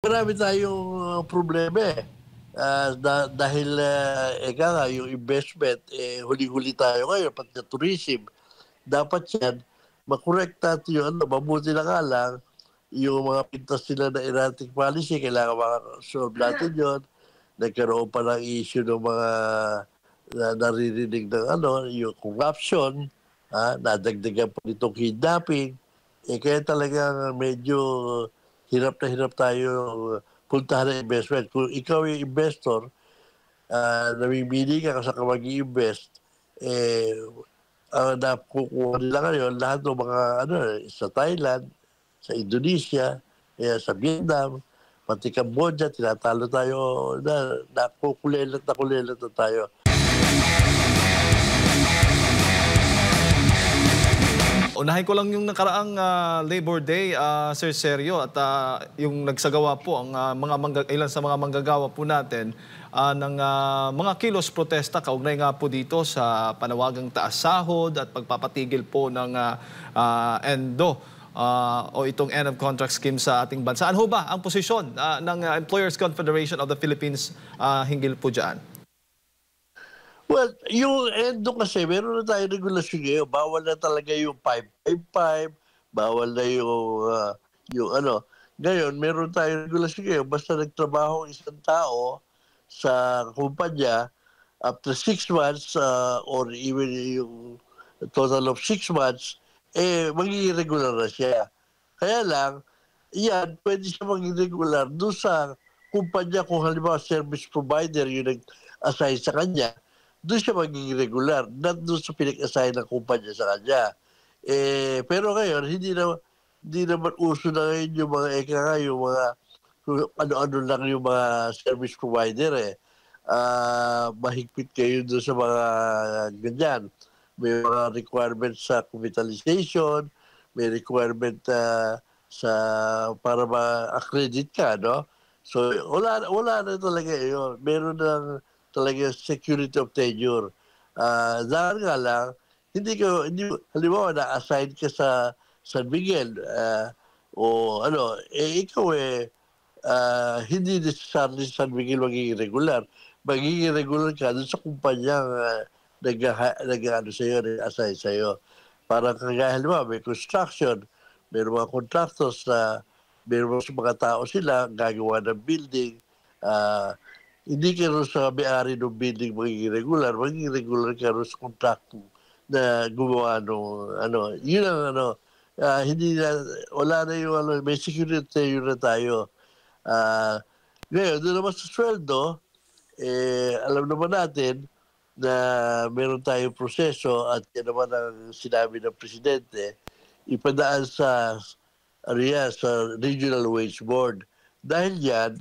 marami tayong problema eh. Dahil eka nga, yung investment, huli-huli tayo ngayon, pati sa tourism. Dapat yan, makorek natin yung mabuti na nga lang, yung mga pintas nila na erratic policy, kailangan makasolve natin yun. Nagkaroon pa ng issue ng mga naririnig ng yung corruption, nadagdagan pa nitong kidnapping. Kaya talagang medyo hirap na hirap tayo puntahan ng investment. Kung ikaw yung investor, namimili ka sa mag-i-invest, nakukuha nila ngayon lahat ng mga sa Thailand, sa Indonesia, sa Vietnam, pati Cambodia, tinatalo tayo, nakukulelat na tayo. Unahin ko lang yung nakaraang Labor Day, Sir Sergio, at yung nagsagawa po ang ilan sa mga manggagawa po natin ng mga kilos protesta kaugnay nga po dito sa panawagang taas sahod at pagpapatigil po ng ENDO o itong End of Contract Scheme sa ating bansa. Ano ba ang posisyon ng Employers Confederation of the Philippines hinggil po dyan? Well, yung ENDO kasi, meron na tayo regulasyon ngayon. Bawal na talaga yung 555, bawal na yung Ngayon, meron tayo regulasyon ngayon. Basta nagtrabaho isang tao sa kumpanya, after 6 months or even yung total of 6 months, magiging regular na siya. Kaya lang, yan, pwede siya maging regular doon sa kumpanya kung halimbawa service provider yung nag-assign sa kanya, doon siya magiging regular, not doon sa pinag-assign ng kumpanya sa kanya. Pero ngayon, hindi naman uso na ngayon yung mga yung mga ano-ano lang yung mga service provider mahigpit kayo doon sa mga ganyan. May mga requirements sa capitalization, may requirement para ma-accredit ka, no? So, wala na talaga yun. Meron ng talaga security of tenure. Dahil nga lang, halimbawa, na-assign ka sa San Miguel, ikaw hindi necessarily sa San Miguel magiging regular. Magiging regular ka doon sa kumpanyang nag-assign sa'yo. Parang kagaya, halimbawa, may construction, may mga contractors na meron mga tao sila, gagawa ng building, hindi ka rin sa may-ari ng building magiging regular ka rin sa contractor na gumawa yun ang hindi na, wala na yung may security na tayo. Ngayon, doon naman sa sweldo, alam naman natin na meron tayong proseso at yan naman ang sinabi ng Presidente, ipadaan sa Regional Wage Board. Dahil yan,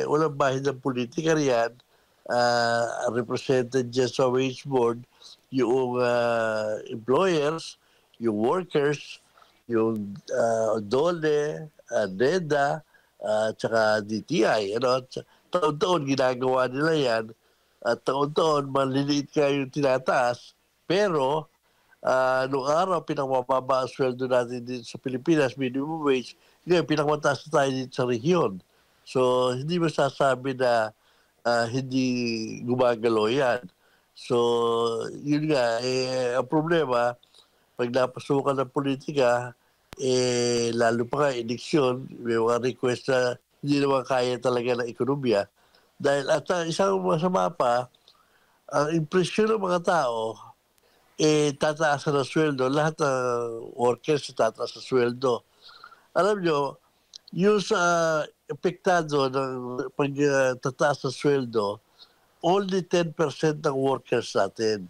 walang bahid ng politika riyan, represented dyan sa Wage Board, yung employers, yung workers, yung DOLE, NEDA, at saka DTI. Taon-taon ginagawa nila yan, at taon-taon maliliit ka yung tinataas, pero noong araw, pinakmababa ang sweldo natin dito sa Pilipinas, minimum wage, ngayon, pinakmataas na tayo dito sa rehiyon. So, hindi masasabi na hindi gumagalaw yan. So, yun nga, ang problema, pag napasukan ng politika, lalo pa nga, eleksyon, may mga request na hindi naman kaya talaga ng ekonomiya. Dahil at isang masama pa, ang impresyon ng mga tao, tataas na sweldo. Lahat ng workers tataas na sweldo. Alam nyo, yung sa epektado ng pagtataas ng sweldo, only 10% ng workers natin.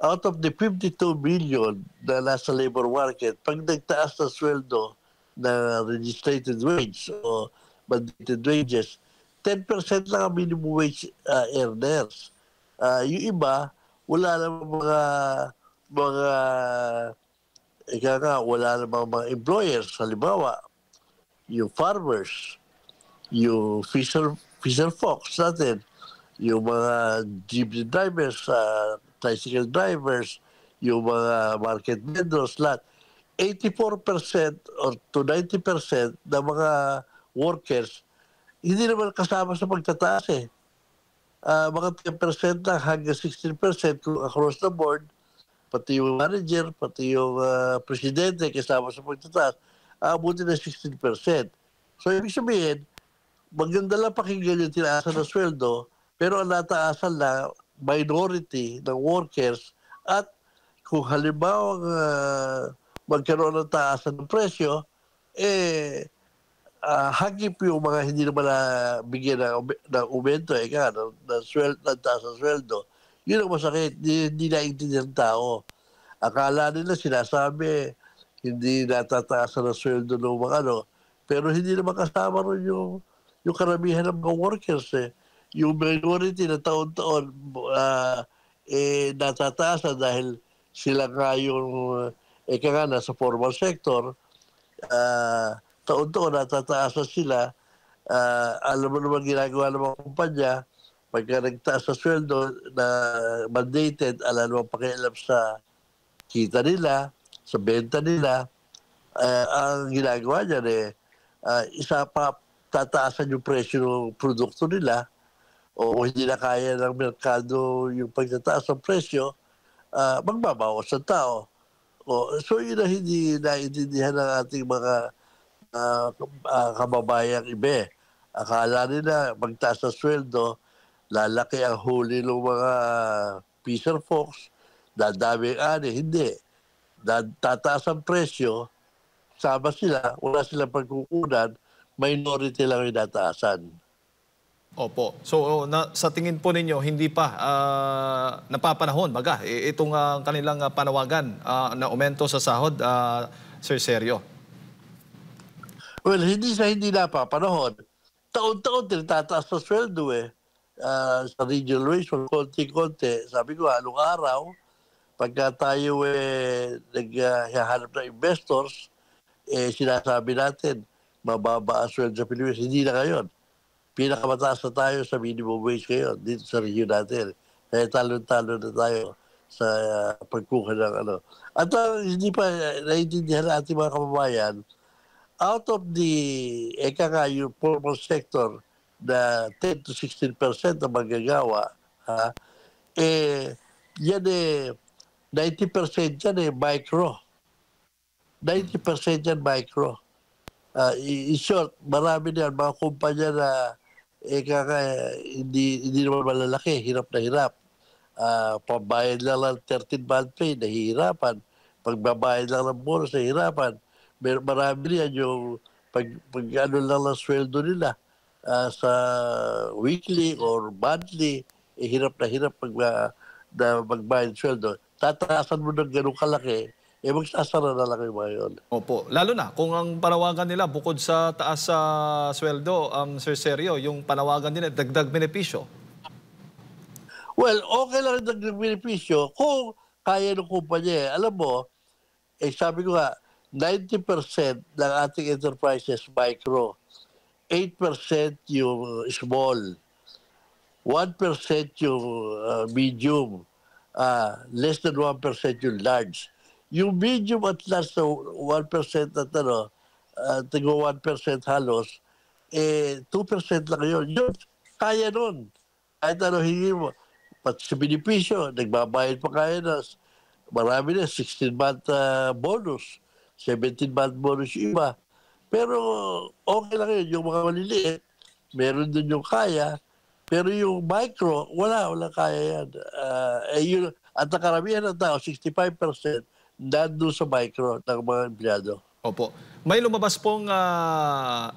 Out of the 52 million na nasa labor market, pag nagtaas ng sweldo na registered wage o mandated wages, 10% lang ang minimum wage earners. Yung iba, wala namang wala namang mga employers. Halimbawa, yung farmers, yung fisher folks natin, yung mga jeepney drivers, tricycle drivers, yung mga market vendors, lahat. 84% or to 90% ng mga workers hindi naman kasama sa pagtataas eh. Mga 10% lang hanggang 16% kung across the board, pati yung manager, pati yung presidente kasama sa pagtataas, aabutin ng 16%. So, ibig sabihin, maganda lang pakinggan yung tinaasan ng sweldo, pero ang nataasan lang, minority ng workers at kung halimbawa magkaroon ng taasan ng presyo, hagip yung mga hindi naman bigyan ng aumento, ng taas ng sweldo. Yun ang masakit, hindi naintindihan ng tao. Akala nila sinasabi, hindi natataasan ng sweldo ng mga pero hindi naman kasama rin yung karamihan ng mga workers eh. Yung minority na taon-taon natataasan dahil sila nga yung nasa formal sector, taon-taon natataasan sila. Alam mo naman ginagawa ng mga kumpanya, pagka nagtaas sa sweldo na mandated, alam naman pakialam sa kita nila, sa benta nila, ang ginagawa niyan isa pa tataasan yung presyo ng produkto nila o hindi na kaya ng merkado yung pagtataas ng presyo, magbabawas ang tao. So yun na hindi naiintindihan ng ating mga kababayang iba. Akala nila magtaas ng sweldo, lalaki ang huli ng mga fisher folks, dadami ang ani. Hindi. Tataas ang presyo, sama sila, wala silang pagkukunan, minority lang yung nataasan. Opo. So sa tingin po ninyo, hindi pa napapanahon, baga, itong kanilang panawagan na aumento sa sahod, Sir Sergio? Well, hindi sa hindi napapanahon. Taon-taon tinatataas sa sweldo eh. Sa regional wage, konti-konti. Sabi ko, anong araw, pagka tayo naghahanap ng investors, sinasabi natin, mababa ang sweldo sa Pilipinas. Hindi na ngayon. Pinakamataas na tayo sa minimum wage ngayon dito sa region natin. Kaya talo-talo na tayo sa pagkuha ng At hindi pa naiintindihan ng ating mga kababayan, out of the, yung formal sector na 10 to 16% na manggagawa, yan 90% yan micro. 90% yan micro. In short, marami na yan, mga kumpanya na hindi naman malalaki, hirap na hirap. Pambayad lang ng 13-month pay, nahihirapan. Pagbabayad lang ng bonus, nahihirapan. Marami yan yung pag lang ng sweldo nila sa weekly or monthly, hirap na hirap magbayad sweldo. Tataasan mo ng ganun kalaki, magsasara na lang yung mga yun. Opo. Lalo na kung ang panawagan nila bukod sa taas sa sweldo, Sir Sergio, yung panawagan nila dagdag benepisyo. Well, okay lang yung dagdag benepisyo kung kaya ng kumpanya. Alam mo, sabi ko nga, 90% ng ating enterprises micro, 8% yung small, 1% yung medium, less than 1% yung large. Yung medium at large na 1% at tigo 1% halos, 2% lang yun. Yun, kaya nun. Kahit hingi mo. Pati sa benepisyo, nagbabayad pa kaya na. Marami na, 16-month bonus, 17-month bonus yung iba. Pero okay lang yun. Yung mga maliliit, meron din yung kaya. Pero yung micro, wala kaya yan. Yun, at ang karamihan ng tao, 65%, nandun sa micro ng mga empleyado. Opo. May lumabas pong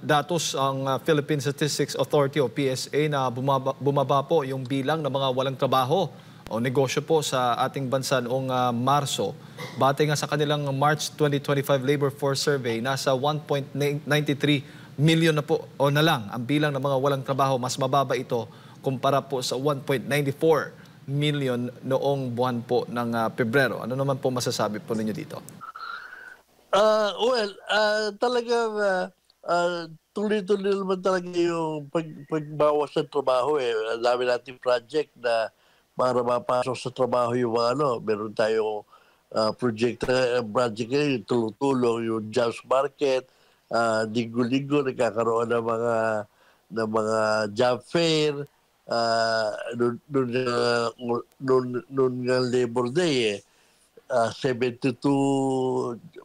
datos ang Philippine Statistics Authority o PSA na bumaba po yung bilang ng mga walang trabaho o negosyo po sa ating bansa noong Marso. Batay nga sa kanilang March 2025 Labor Force Survey, nasa 1.93 million na po o na lang ang bilang ng mga walang trabaho. Mas mababa ito kumpara po sa 1.94 million noong buwan po ng Pebrero. Ano naman po masasabi po ninyo dito? Talagang tuloy-tuloy naman talaga yung pagbawas ng trabaho Ang dami nating project na para mapasok sa trabaho yung mga meron tayong project ngayon, tulong-tulong yung jobs market, linggo-linggo nagkakaroon ng mga ng mga job fair, noon nga Labor Day, 72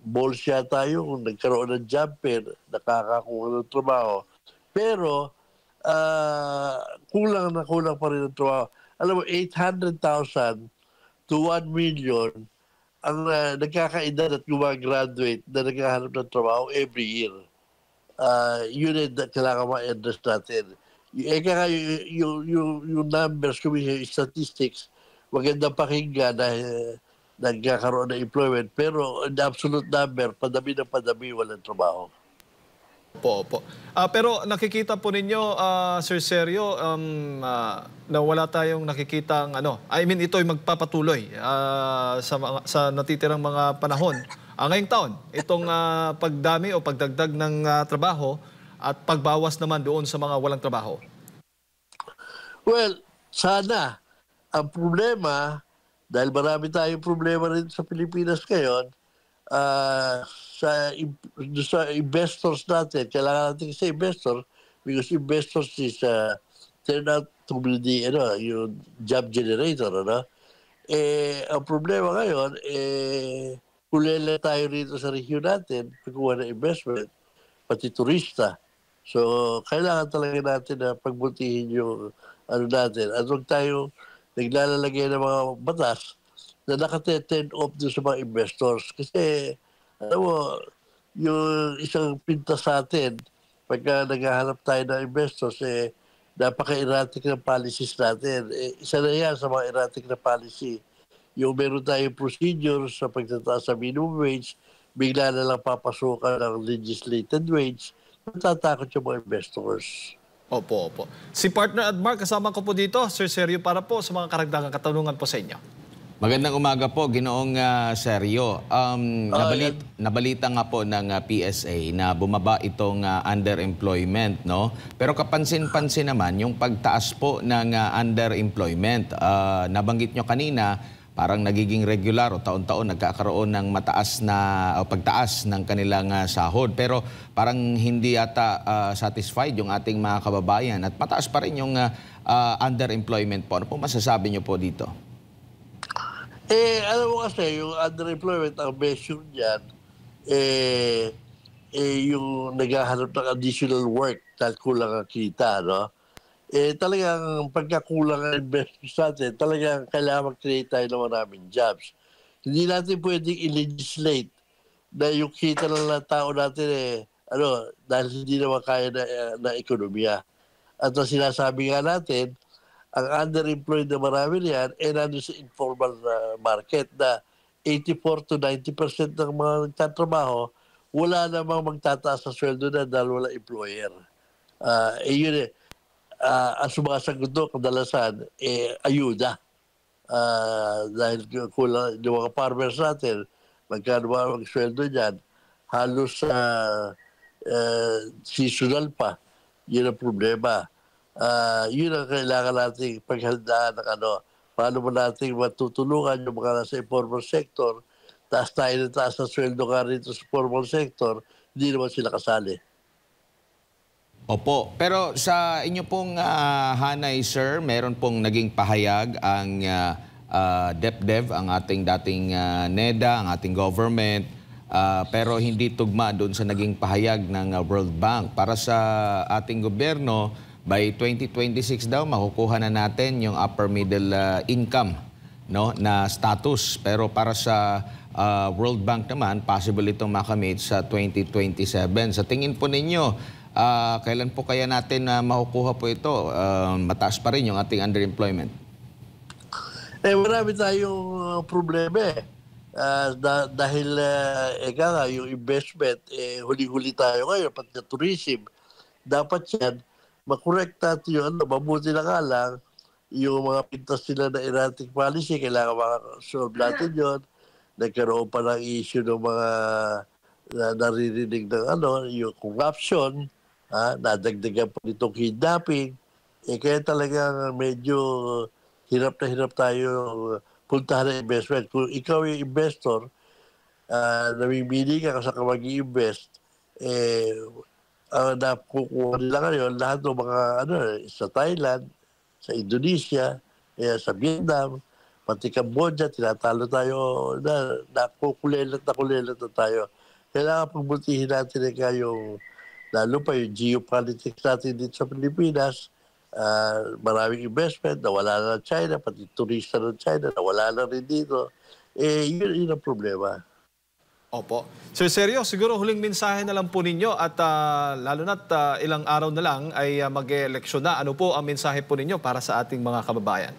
balls yata yung nagkaroon ng job fair, nakakakuha ng trabaho. Pero, kulang na kulang pa rin ang trabaho. Alam mo, 800,000 to 1 million ang nagkakaedad at gumagraduate na naghahanap ng trabaho every year. Yun ay kailangan ma-address natin. Kaya yung numbers, yung statistics, magandang pakinggan na nagkakaroon ng employment. Pero the absolute number, padami na padami, walang trabaho. Opo. Pero nakikita po ninyo, Sir Sergio, na wala tayong nakikitang I mean, ito'y magpapatuloy sa natitirang mga panahon. Ngayong taon, itong pagdami o pagdagdag ng trabaho at pagbawas naman doon sa mga walang trabaho. Well, sana. Ang problema, dahil marami tayong problema rin sa Pilipinas ngayon, sa investors natin, kailangan natin sa investor because investors is turn out to be the, yung job generator, ang problema ngayon, kulela tayo rito sa region natin, pagkuha ng investment, pati turista. So, kailangan talaga natin na pagbutihin yung natin. At huwag tayo naglalagay ng mga batas na nakatetend off doon sa mga investors. Kasi, alam mo, yung isang pintas sa atin, pagka naghahanap tayo ng investors, napaka-erratic ng policies natin. Isa na yan sa mga erratic na policy. Yung meron tayong procedure sa pagtataas sa minimum wage, bigla na lang papasukan ng legislated wage, natatakot yung mga investors. Opo. Si Partner Admar, kasama ko po dito, Sir Sergio, para po sa mga karagdagang katanungan po sa inyo. Magandang umaga po, Ginoong Sergio. Nabalita nga po ng PSA na bumaba itong underemployment, no? Pero kapansin-pansin naman yung pagtaas po ng underemployment. Nabanggit nyo kanina, parang nagiging regular o taon-taon nagkakaroon ng pagtaas ng kanilang sahod. Pero parang hindi yata satisfied yung ating mga kababayan at mataas pa rin yung underemployment po. Ano po masasabi nyo po dito? Alam mo kasi, yung underemployment, ang measure niyan, yung naghahanap ng additional work dahil kulang ang kita, no? Talagang pagkakulang ang investment natin, talagang kailangan mag-create tayo ng maraming jobs. Hindi natin pwedeng i-legislate na yung kita ng tao natin dahil hindi naman kaya na ekonomiya. At ang sinasabi nga natin, ang underemployed na marami niyan, nandun sa informal market na 84 to 90% ng mga nagtatrabaho, wala namang magtataas sa sweldo na dahil wala employer. Yun ang sumasagot doon kadalasan, ayuda. Dahil kulang yung mga farmers natin, magkano ba ang sweldo niyan, halos seasonal pa. Yun ang problema. Yun ang kailangan natin paghandaan ng paano mo natin matutulungan yung mga nasa informal sector, taas tayo ng taas na sweldo nga rito sa formal sector, hindi naman sila kasali. Opo. Pero sa inyo pong hanay, sir, meron pong naging pahayag ang DepDev, ang ating dating NEDA, ang ating government, pero hindi tugma doon sa naging pahayag ng World Bank. Para sa ating gobyerno, by 2026 daw, makukuha na natin yung upper middle income, no, na status. Pero para sa World Bank naman, possible itong makamit sa 2027. Sa tingin po ninyo, kailan po kaya natin makukuha po ito? Mataas pa rin yung ating underemployment. Marami tayong problema dahil yung investment, huli-huli tayo ngayon, pati na tourism. Dapat yan, makorek natin yung mabuti na nga lang, yung mga pintas nila na erratic policy, kailangan makasolve natin yun. Nagkaroon pa ng issue ng mga naririnig ng yung corruption, nadagdagan pa nitong kidnapping. Kaya talagang medyo hirap na hirap tayo puntahan ng investment. Kung ikaw yung investor, namimili ka kasi mag-i-invest, nakukuha nila ngayon lahat ng mga sa Thailand, sa Indonesia, sa Vietnam, pati Cambodia, tinatalo tayo nakukulelat na tayo. Kailangan pagbutihin natin yung lalo pa yung geopolitics natin dito sa Pilipinas. Maraming investment, nawala na ng China, pati turista ng China, nawala na rin dito. Yun ang problema. Opo. Sir Sergio, siguro huling mensahe na lang po ninyo at lalo na't ilang araw na lang ay mag-eleksyon na. Ano po ang mensahe po ninyo para sa ating mga kababayan?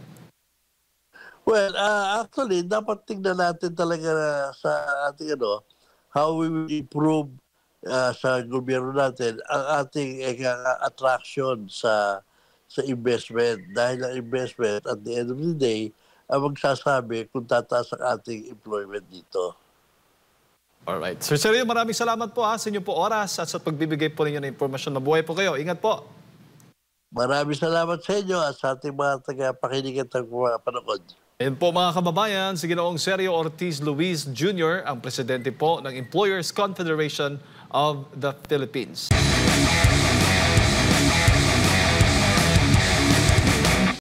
Well, actually, dapat tingnan natin talaga sa ating how we will improve sa gobyerno natin ang ating attraction sa investment. Dahil ang investment, at the end of the day, ang magsasabi kung tataas ang ating employment dito. Alright. Sir Sergio, maraming salamat po sa inyo po oras at sa pagbibigay po ninyo ng impormasyon. Mabuhay po kayo. Ingat po. Maraming salamat sa inyo at sa ating mga tagapakinig at panood. Ayan po mga kababayan, si Ginoong Sergio Ortiz Luis Jr., ang presidente po ng Employers Confederation of the Philippines.